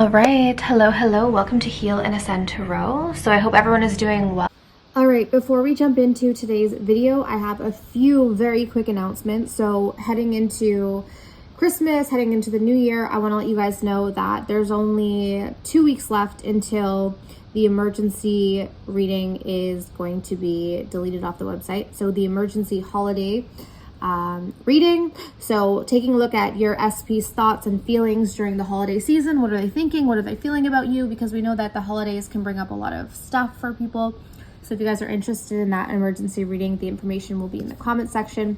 All right, hello, welcome to Heal and Ascend Tarot. So I hope everyone is doing well. All right, before we jump into today's video, I have a few very quick announcements. So heading into Christmas, heading into the new year, I want to let you guys know that there's only 2 weeks left until the emergency reading is going to be deleted off the website. So the emergency holiday reading. So taking a look at your SP's thoughts and feelings during the holiday season. What are they thinking? What are they feeling about you? Because we know that the holidays can bring up a lot of stuff for people. So if you guys are interested in that emergency reading, the information will be in the comment section.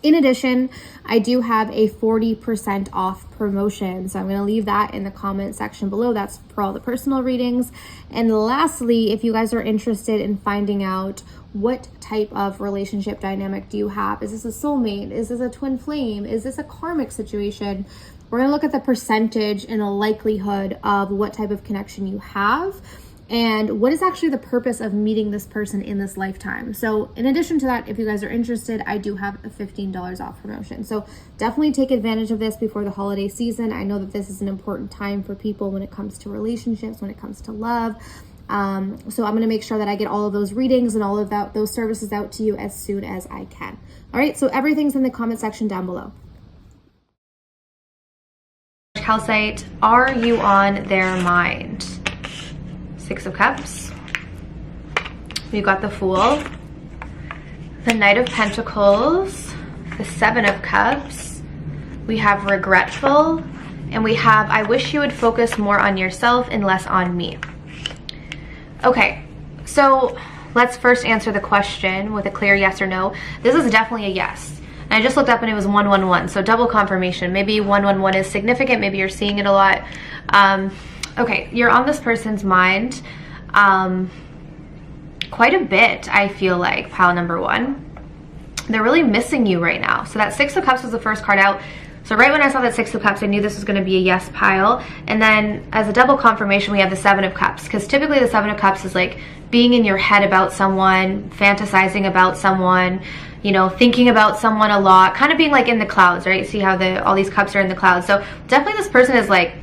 In addition, I do have a 40% off promotion. So I'm going to leave that in the comment section below. That's for all the personal readings. And lastly, if you guys are interested in finding out what type of relationship dynamic do you have? Is this a soulmate? Is this a twin flame? Is this a karmic situation? We're going to look at the percentage and the likelihood of what type of connection you have and what is actually the purpose of meeting this person in this lifetime. So in addition to that, if you guys are interested, I do have a $15 off promotion. So definitely take advantage of this before the holiday season. I know that this is an important time for people when it comes to relationships, when it comes to love. So I'm going to make sure that I get all of those readings and all of those services out to you as soon as I can. All right, so everything's in the comment section down below. Calcite, are you on their mind? Six of Cups. We've got the Fool, the Knight of Pentacles, the Seven of Cups. We have Regretful, and we have I wish you would focus more on yourself and less on me. Okay, so let's first answer the question with a clear yes or no. This is definitely a yes. And I just looked up and it was 111, so double confirmation. Maybe 111 is significant, maybe you're seeing it a lot. Okay, you're on this person's mind quite a bit, I feel like, pile number one. They're really missing you right now. So that Six of Cups was the first card out. So right when I saw that Six of Cups, I knew this was going to be a yes pile. And then as a double confirmation, we have the Seven of Cups. Because typically the Seven of Cups is like being in your head about someone, fantasizing about someone, you know, thinking about someone a lot, kind of being like in the clouds, right? See how all these cups are in the clouds. So definitely this person is like,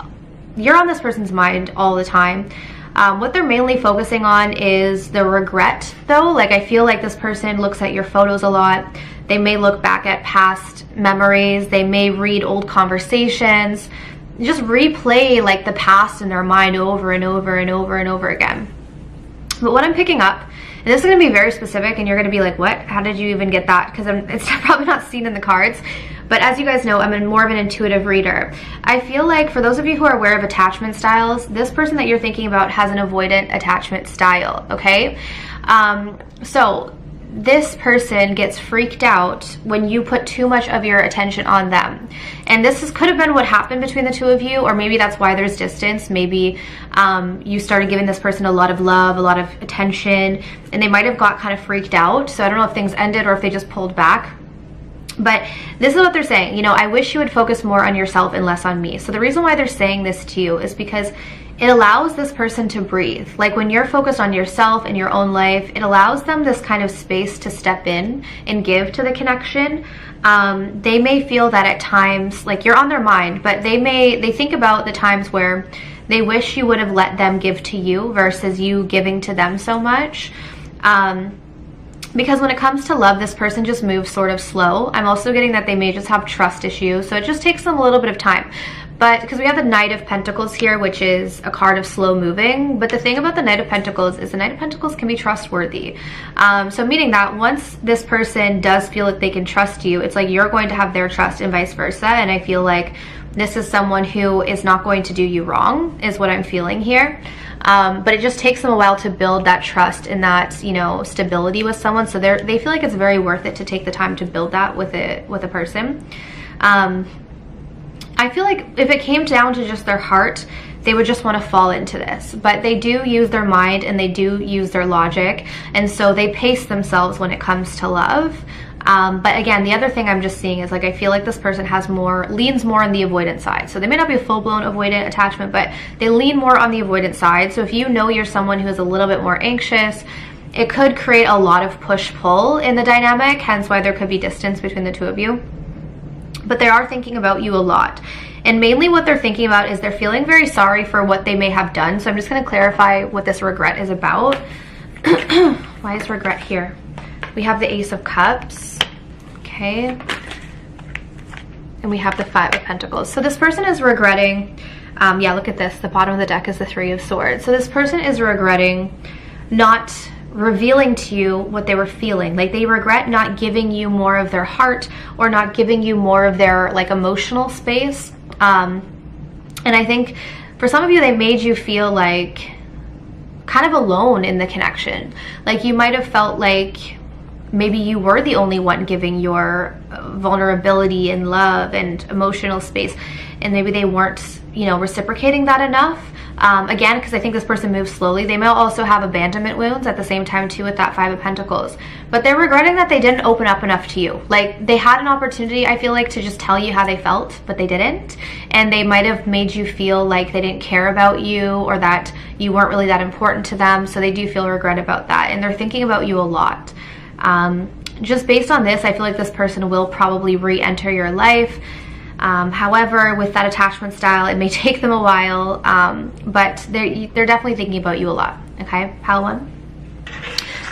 you're on this person's mind all the time. What they're mainly focusing on is the regret, though. Like, I feel like this person looks at your photos a lot. They may look back at past memories. They may read old conversations. Just replay like the past in their mind over and over and over and over again. But what I'm picking up, and this is going to be very specific, and you're going to be like, what? How did you even get that? Because it's probably not seen in the cards. But as you guys know, I'm more of an intuitive reader. I feel like for those of you who are aware of attachment styles, this person that you're thinking about has an avoidant attachment style, okay? So this person gets freaked out when you put too much of your attention on them. And could have been what happened between the two of you, or maybe that's why there's distance. Maybe you started giving this person a lot of love, a lot of attention, and they might have got kind of freaked out. So I don't know if things ended or if they just pulled back. But this is what they're saying, you know, I wish you would focus more on yourself and less on me. So the reason why they're saying this to you is because it allows this person to breathe. Like when you're focused on yourself and your own life, it allows them this kind of space to step in and give to the connection. They may feel that at times, like you're on their mind, but they think about the times where they wish you would have let them give to you versus you giving to them so much. Because when it comes to love, this person just moves sort of slow. I'm also getting that they may just have trust issues, so it just takes them a little bit of time. But because we have the Knight of Pentacles here, which is a card of slow moving. But the thing about the Knight of Pentacles is the Knight of Pentacles can be trustworthy. So meaning that once this person does feel like they can trust you, it's like you're going to have their trust and vice versa. And I feel like this is someone who is not going to do you wrong, is what I'm feeling here. But it just takes them a while to build that trust and that, you know, stability with someone. So they feel like it's very worth it to take the time to build that with a person. I feel like if it came down to just their heart, they would just want to fall into this. But they do use their mind and they do use their logic. And so they pace themselves when it comes to love. But again, the other thing I'm just seeing is like I feel like this person leans more on the avoidant side. So they may not be a full-blown avoidant attachment, but they lean more on the avoidant side. So if you know you're someone who is a little bit more anxious, it could create a lot of push-pull in the dynamic, hence why there could be distance between the two of you. But they are thinking about you a lot. And mainly what they're thinking about is they're feeling very sorry for what they may have done. So I'm just going to clarify what this regret is about. Why is regret here? We have the Ace of Cups. Okay. And we have the Five of Pentacles. So this person is regretting, yeah, look at this. The bottom of the deck is the Three of Swords. So this person is regretting not revealing to you what they were feeling. Like they regret not giving you more of their heart or not giving you more of their like emotional space. And I think for some of you, they made you feel like kind of alone in the connection. Like you might have felt like maybe you were the only one giving your vulnerability and love and emotional space, and maybe they weren't, you know, reciprocating that enough. Again, because I think this person moves slowly. They may also have abandonment wounds at the same time too with that Five of Pentacles. But they're regretting that they didn't open up enough to you. Like they had an opportunity, I feel like, to just tell you how they felt, but they didn't. And they might have made you feel like they didn't care about you or that you weren't really that important to them. So they do feel regret about that. And they're thinking about you a lot. Just based on this, I feel like this person will probably re-enter your life. However, with that attachment style, it may take them a while, but they're definitely thinking about you a lot. Okay, pile one.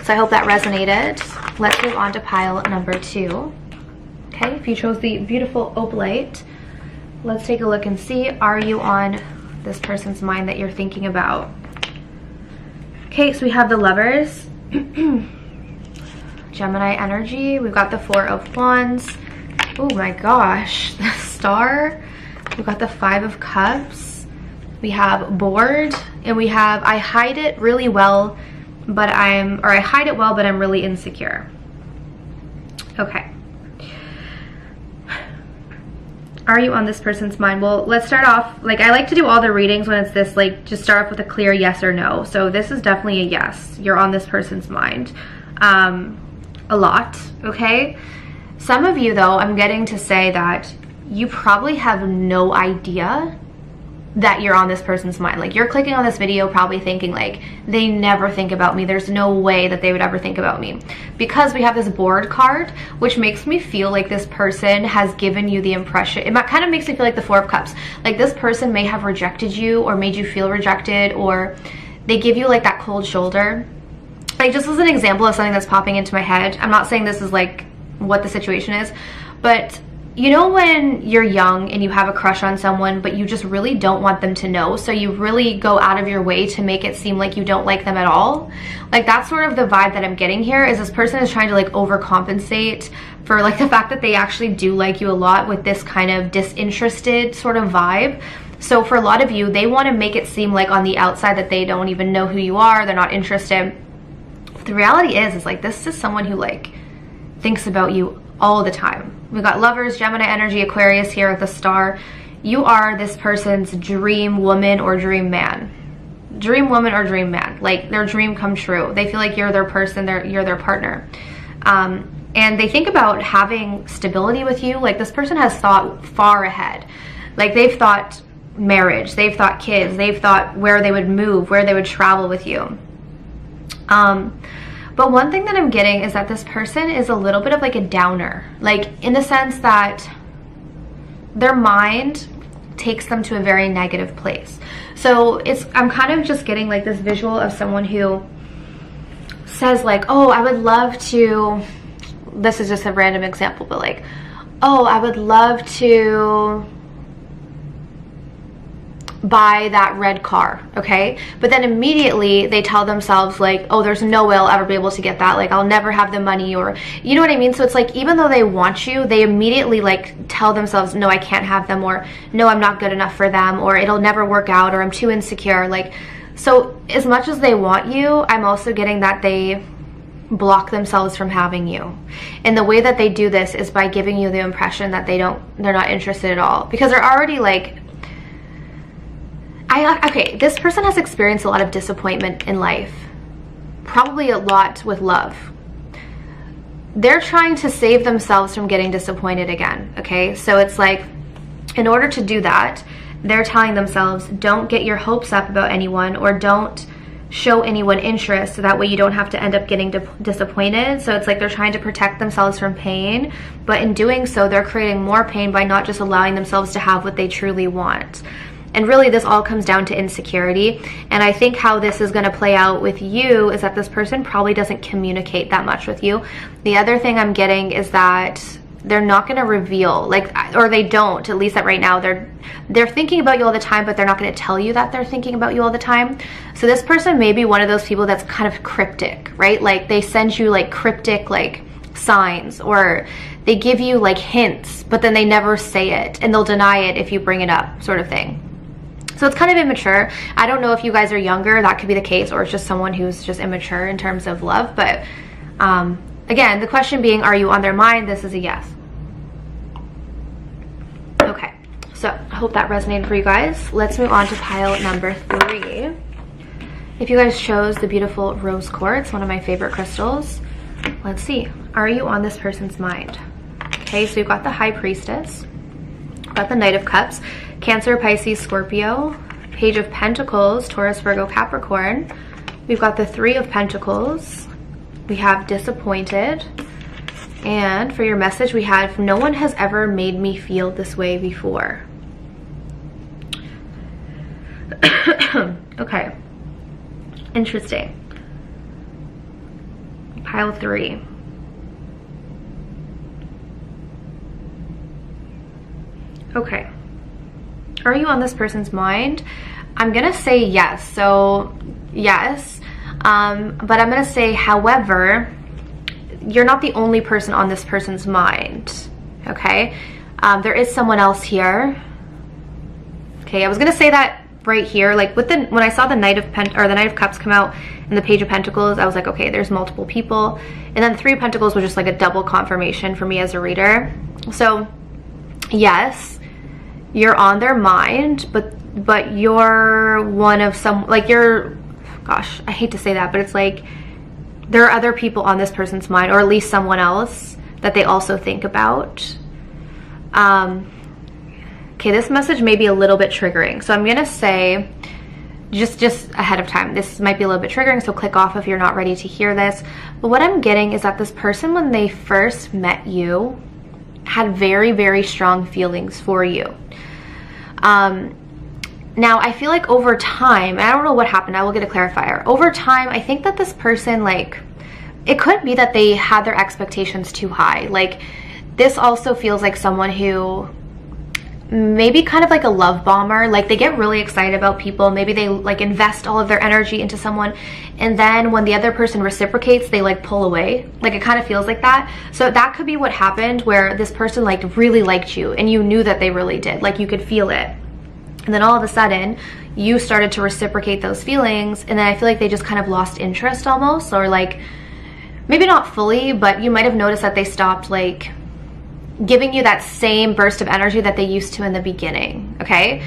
So I hope that resonated. Let's move on to pile number 2. Okay, if you chose the beautiful Opalite, let's take a look and see, are you on this person's mind that you're thinking about? Okay, so we have the Lovers. Gemini energy. We've got the Four of Wands. Oh my gosh, the Star. We've got the Five of Cups. We have Bored, and we have I hide it really well, but I hide it well, but I'm really insecure. Okay. Are you on this person's mind? Well, let's start off, like I like to do all the readings when it's this, like just start off with a clear yes or no. So this is definitely a yes. You're on this person's mind. A lot, okay? Some of you though, I'm getting to say that you probably have no idea that you're on this person's mind. Like you're clicking on this video probably thinking like, they never think about me. There's no way that they would ever think about me. Because we have this Bored card, which makes me feel like this person has given you the impression, it kind of makes me feel like the Four of Cups. Like this person may have rejected you or made you feel rejected, or they give you like that cold shoulder. Like just as an example of something that's popping into my head, I'm not saying this is like what the situation is, but you know when you're young and you have a crush on someone, but you just really don't want them to know, so you really go out of your way to make it seem like you don't like them at all? Like that's sort of the vibe that I'm getting here, is this person is trying to like overcompensate for like the fact that they actually do like you a lot with this kind of disinterested sort of vibe. So for a lot of you, they want to make it seem like on the outside that they don't even know who you are, they're not interested. The reality is like this is someone who like thinks about you all the time. We've got Lovers, Gemini energy, Aquarius here with a Star. You are this person's dream woman or dream man. Dream woman or dream man. Like their dream come true. They feel like you're their person, you're their partner. And they think about having stability with you. Like this person has thought far ahead. Like they've thought marriage, they've thought kids, they've thought where they would move, where they would travel with you. But one thing that I'm getting is that this person is a little bit of like a downer, like in the sense that their mind takes them to a very negative place. So I'm kind of just getting like this visual of someone who says like, oh, I would love to, this is just a random example, but like, oh, I would love to buy that red car, okay? But then immediately they tell themselves like, oh, there's no way I'll ever be able to get that, like I'll never have the money, or you know what I mean? So it's like, even though they want you, they immediately like tell themselves, no, I can't have them, or no, I'm not good enough for them, or it'll never work out, or I'm too insecure. Like, so as much as they want you, I'm also getting that they block themselves from having you. And the way that they do this is by giving you the impression that they're not interested at all, because they're already like, okay, this person has experienced a lot of disappointment in life, probably a lot with love. They're trying to save themselves from getting disappointed again, okay? So it's like, in order to do that, they're telling themselves, don't get your hopes up about anyone, or don't show anyone interest, so that way you don't have to end up getting disappointed. So it's like they're trying to protect themselves from pain, but in doing so they're creating more pain by not just allowing themselves to have what they truly want. And really this all comes down to insecurity. And I think how this is going to play out with you is that this person probably doesn't communicate that much with you. The other thing I'm getting is that they're not going to reveal, like, or they don't, at least at right now. They're thinking about you all the time, but they're not going to tell you that they're thinking about you all the time. So this person may be one of those people that's kind of cryptic, right? Like they send you like cryptic like signs, or they give you like hints, but then they never say it, and they'll deny it if you bring it up, sort of thing. So it's kind of immature. I don't know if you guys are younger, that could be the case, or it's just someone who's just immature in terms of love. But again, the question being, are you on their mind? This is a yes. Okay, so I hope that resonated for you guys. Let's move on to pile number 3. If you guys chose the beautiful rose quartz, one of my favorite crystals, let's see. Are you on this person's mind? Okay, so you've got the High Priestess, got the Knight of Cups, Cancer, Pisces, Scorpio, Page of Pentacles, Taurus, Virgo, Capricorn. We've got the 3 of Pentacles. We have Disappointed. And for your message, we have no one has ever made me feel this way before. Okay. Interesting. Pile 3. Okay. Are you on this person's mind? I'm gonna say yes. So yes, but I'm gonna say however, you're not the only person on this person's mind. Okay, there is someone else here. Okay, I was gonna say that right here, like with the when I saw the Knight of Cups come out and the Page of Pentacles, I was like, okay, there's multiple people, and then the 3 of Pentacles was just like a double confirmation for me as a reader. So yes, you're on their mind, but you're one of some, like you're, gosh, I hate to say that, but it's like there are other people on this person's mind, or at least someone else that they also think about. Okay, this message may be a little bit triggering, so I'm gonna say just ahead of time, this might be a little bit triggering, so click off if you're not ready to hear this. But what I'm getting is that this person, when they first met you, had very, very strong feelings for you. Now I feel like over time, I don't know what happened, I will get a clarifier. Over time, I think that this person, like, it could be that they had their expectations too high. Like, this also feels like someone who maybe kind of like a love bomber. Like, they get really excited about people, maybe they like invest all of their energy into someone, and then when the other person reciprocates, they like pull away. Like, it kind of feels like that. So that could be what happened, where this person like really liked you and you knew that they really did, like you could feel it, and then all of a sudden you started to reciprocate those feelings, and then I feel like they just kind of lost interest almost, or like maybe not fully, but you might have noticed that they stopped like giving you that same burst of energy that they used to in the beginning. Okay,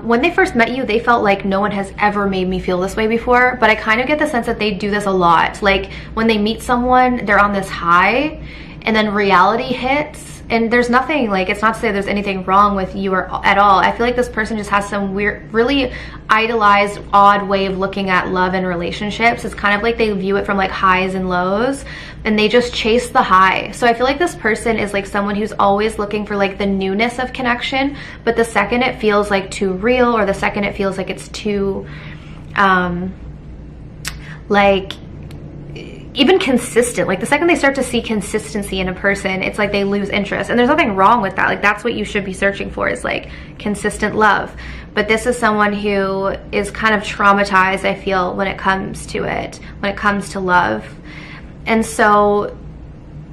when they first met you, they felt like no one has ever made me feel this way before, but I kind of get the sense that they do this a lot. Like, when they meet someone, they're on this high, and then reality hits, and there's nothing, like, it's not to say there's anything wrong with you or at all. I feel like this person just has some weird, really idolized, odd way of looking at love and relationships. It's kind of like they view it from like highs and lows, and they just chase the high. So I feel like this person is like someone who's always looking for like the newness of connection, but the second it feels like too real, or the second it feels like it's too like even consistent, like the second they start to see consistency in a person, it's like they lose interest. And there's nothing wrong with that. Like, that's what you should be searching for, is like consistent love. But this is someone who is kind of traumatized, I feel, when it comes to it, when it comes to love. And so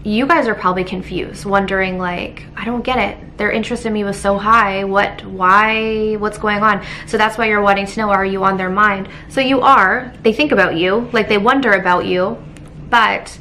you guys are probably confused, wondering like, I don't get it, their interest in me was so high, why, what's going on? So that's why you're wanting to know, are you on their mind? So you are. They think about you, like they wonder about you, but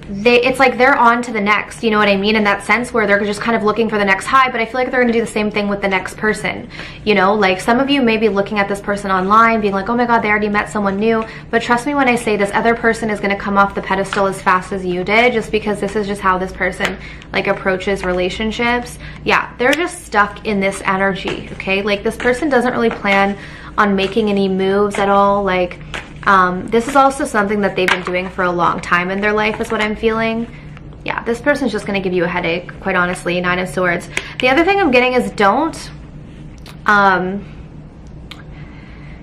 it's like they're on to the next, you know what I mean, in that sense, where they're just kind of looking for the next high. But I feel like they're going to do the same thing with the next person, you know. Like, some of you may be looking at this person online being like, oh my god, they already met someone new, but trust me when I say this other person is going to come off the pedestal as fast as you did, just because this is just how this person like approaches relationships. Yeah, they're just stuck in this energy. Okay, like, this person doesn't really plan on making any moves at all. Like, this is also something that they've been doing for a long time in their life is what I'm feeling. Yeah, this person's just going to give you a headache, quite honestly. 9 of Swords. The other thing I'm getting is don't...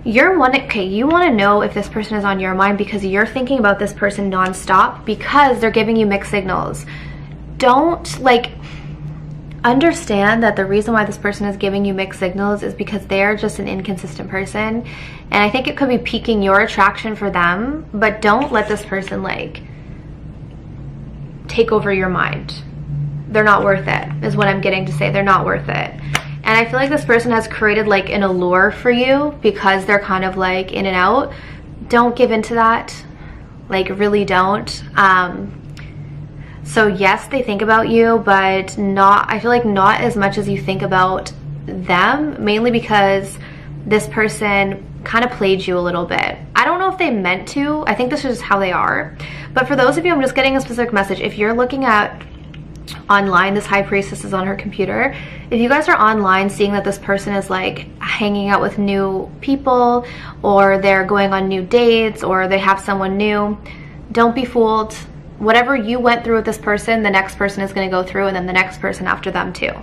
you want to know if this person is on your mind because you're thinking about this person nonstop because they're giving you mixed signals. Don't, like, understand that the reason why this person is giving you mixed signals is because they're just an inconsistent person. And I think it could be piquing your attraction for them, but don't let this person, like, take over your mind. They're not worth it, is what I'm getting to say. They're not worth it. And I feel like this person has created like an allure for you because they're kind of like in and out. Don't give into that. Like, really don't. So yes, they think about you, but not, I feel like not as much as you think about them, mainly because this person kind of played you a little bit. I don't know if they meant to. I think this is just how they are. But for those of you, I'm just getting a specific message. If you're looking at online, this High Priestess is on her computer. If you guys are online seeing that this person is like hanging out with new people, or they're going on new dates, or they have someone new, don't be fooled. Whatever you went through with this person, the next person is going to go through, and then the next person after them too.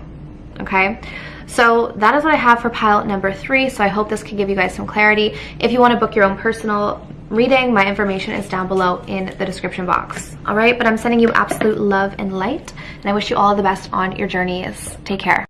Okay, so that is what I have for pile number 3. So I hope this can give you guys some clarity. If you want to book your own personal reading, my information is down below in the description box. All right, but I'm sending you absolute love and light, and I wish you all the best on your journeys. Take care.